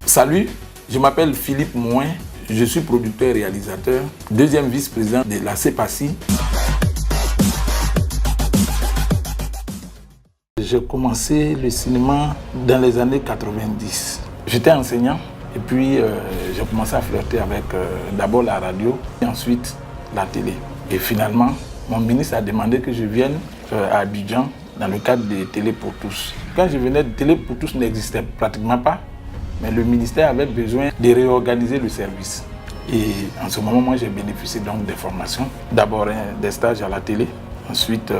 Salut, je m'appelle Philippe Mouin, je suis producteur et réalisateur, deuxième vice-président de la CEPACI. J'ai commencé le cinéma dans les années 90. J'étais enseignant et puis j'ai commencé à flirter avec d'abord la radio et ensuite la télé. Et finalement, mon ministre a demandé que je vienne à Abidjan dans le cadre de Télé pour tous. Quand je venais, Télé pour tous n'existait pratiquement pas, mais le ministère avait besoin de réorganiser le service. Et en ce moment, moi, j'ai bénéficié donc des formations. D'abord des stages à la télé, ensuite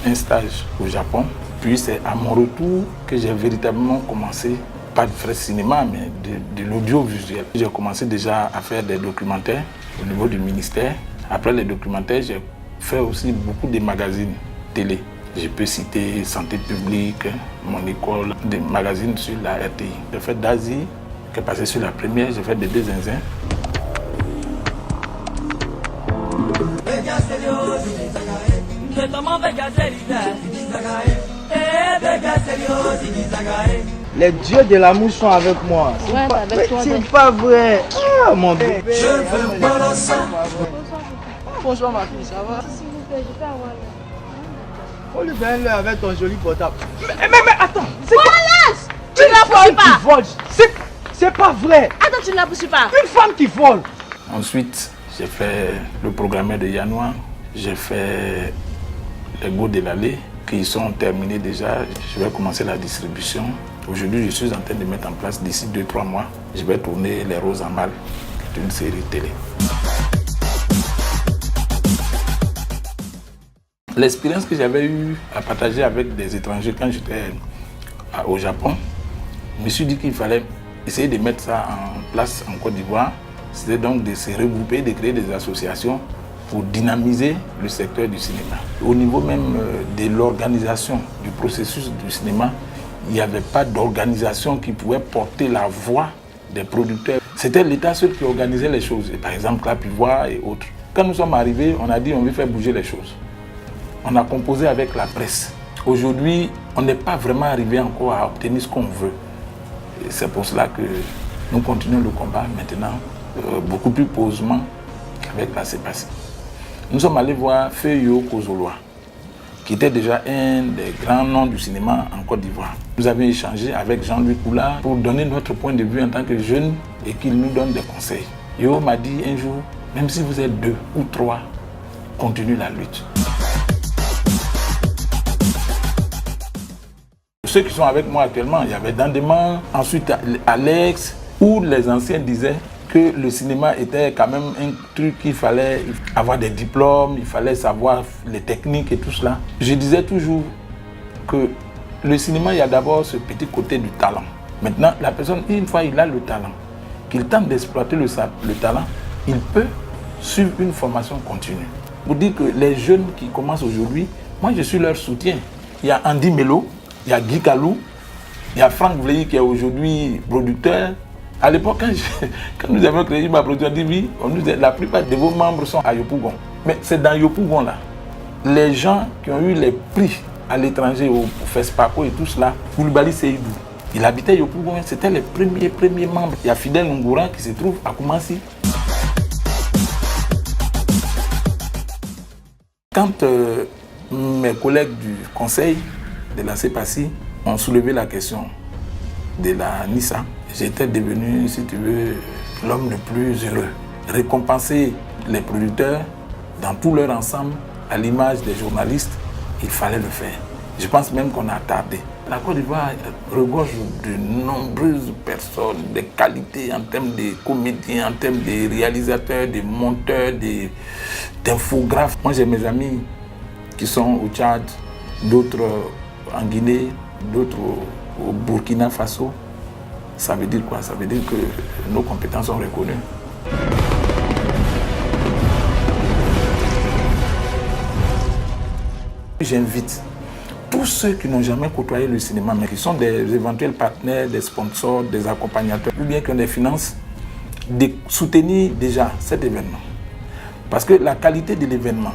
un stage au Japon. Puis c'est à mon retour que j'ai véritablement commencé, pas de vrai cinéma, mais de l'audiovisuel. J'ai commencé déjà à faire des documentaires au niveau du ministère. Après les documentaires, j'ai fait aussi beaucoup de magazines télé. Je peux citer Santé publique, mon école, des magazines sur la RTI. J'ai fait d'Asie, qui est passé sur la première, j'ai fait des deux zinzins. Les dieux de l'amour sont avec moi. C'est pas vrai. Ah, mon bébé. Je veux pas ça. Bonsoir ma fille, ça va? S'il vous plaît, je peux avoir l'air. On lui fait l'heure avec ton joli portable. Mais attends, c'est Tu ne la poursuis pas. vole. C'est pas vrai. Attends, tu ne la poursuis pas. Une femme qui vole. Ensuite, j'ai fait le programme de Yanois. J'ai fait les Go de l'Allée qui sont terminés déjà. Je vais commencer la distribution. Aujourd'hui, je suis en train de mettre en place d'ici 2-3 mois. Je vais tourner Les Roses en Mal, qui est une série télé. L'expérience que j'avais eue à partager avec des étrangers quand j'étais au Japon, je me suis dit qu'il fallait essayer de mettre ça en place en Côte d'Ivoire. C'était donc de se regrouper, de créer des associations pour dynamiser le secteur du cinéma. Au niveau même de l'organisation du processus du cinéma, il n'y avait pas d'organisation qui pouvait porter la voix des producteurs. C'était l'État seul qui organisait les choses, et par exemple Clapivoire et autres. Quand nous sommes arrivés, on a dit on veut faire bouger les choses. On a composé avec la presse. Aujourd'hui, on n'est pas vraiment arrivé encore à obtenir ce qu'on veut. Et c'est pour cela que nous continuons le combat maintenant, beaucoup plus posément qu'avec la CEPACI. Nous sommes allés voir Feyo Kozoloa, qui était déjà un des grands noms du cinéma en Côte d'Ivoire. Nous avions échangé avec Jean-Louis Coulard pour donner notre point de vue en tant que jeune et qu'il nous donne des conseils. Yo m'a dit un jour, même si vous êtes 2 ou 3, continuez la lutte. Ceux qui sont avec moi actuellement, il y avait Dandeman, ensuite Alex, où les anciens disaient que le cinéma était quand même un truc qu'il fallait avoir des diplômes, il fallait savoir les techniques et tout cela. Je disais toujours que le cinéma, il y a d'abord ce petit côté du talent. Maintenant, la personne, une fois il a le talent, qu'il tente d'exploiter le talent, il peut suivre une formation continue. Pour dire que les jeunes qui commencent aujourd'hui, moi je suis leur soutien. Il y a Andy Melo, il y a Guy Kalou, il y a Franck Vleilly qui est aujourd'hui producteur. À l'époque, quand nous avons créé ma production, on dit oui, on nous dit la plupart de vos membres sont à Yopougon. Mais c'est dans Yopougon là. Les gens qui ont eu les prix à l'étranger, au FESPACO et tout cela, Koulibaly Seydou, il habitait Yopougon, c'était les premiers membres. Il y a Fidel Ngoura qui se trouve à Koumassi. Quand mes collègues du conseil de la CEPACI ont soulevé la question de la NISA, j'étais devenu, si tu veux, l'homme le plus heureux. Récompenser les producteurs dans tout leur ensemble, à l'image des journalistes, il fallait le faire. Je pense même qu'on a tardé. La Côte d'Ivoire regorge de nombreuses personnes, de qualités en termes de comédiens, en termes de réalisateurs, de monteurs, d'infographes. Moi j'ai mes amis qui sont au Tchad, d'autres en Guinée, d'autres au Burkina Faso. Ça veut dire quoi? Ça veut dire que nos compétences sont reconnues. J'invite tous ceux qui n'ont jamais côtoyé le cinéma, mais qui sont des éventuels partenaires, des sponsors, des accompagnateurs, ou bien qui ont des finances, de soutenir déjà cet événement. Parce que la qualité de l'événement,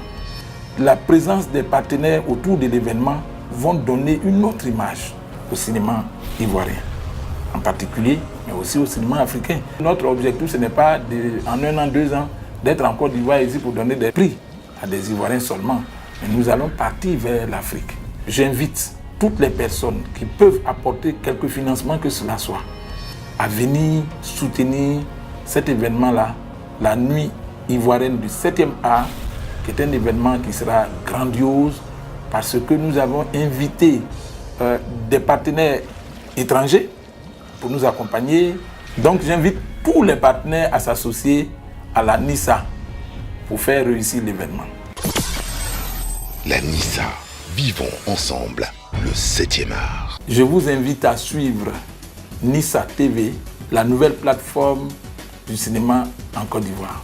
la présence des partenaires autour de l'événement vont donner une autre image au cinéma ivoirien. en particulier, mais aussi au cinéma africain. Notre objectif, ce n'est pas en 1 an, 2 ans, d'être en Côte d'Ivoire ici pour donner des prix à des Ivoiriens seulement. Mais nous allons partir vers l'Afrique. J'invite toutes les personnes qui peuvent apporter quelques financements que cela soit, à venir soutenir cet événement-là, la nuit ivoirienne du 7e art, qui est un événement qui sera grandiose parce que nous avons invité des partenaires étrangers pour nous accompagner. Donc j'invite tous les partenaires à s'associer à la NISA pour faire réussir l'événement. La NISA, vivons ensemble le 7e art. Je vous invite à suivre NISA TV, la nouvelle plateforme du cinéma en Côte d'Ivoire.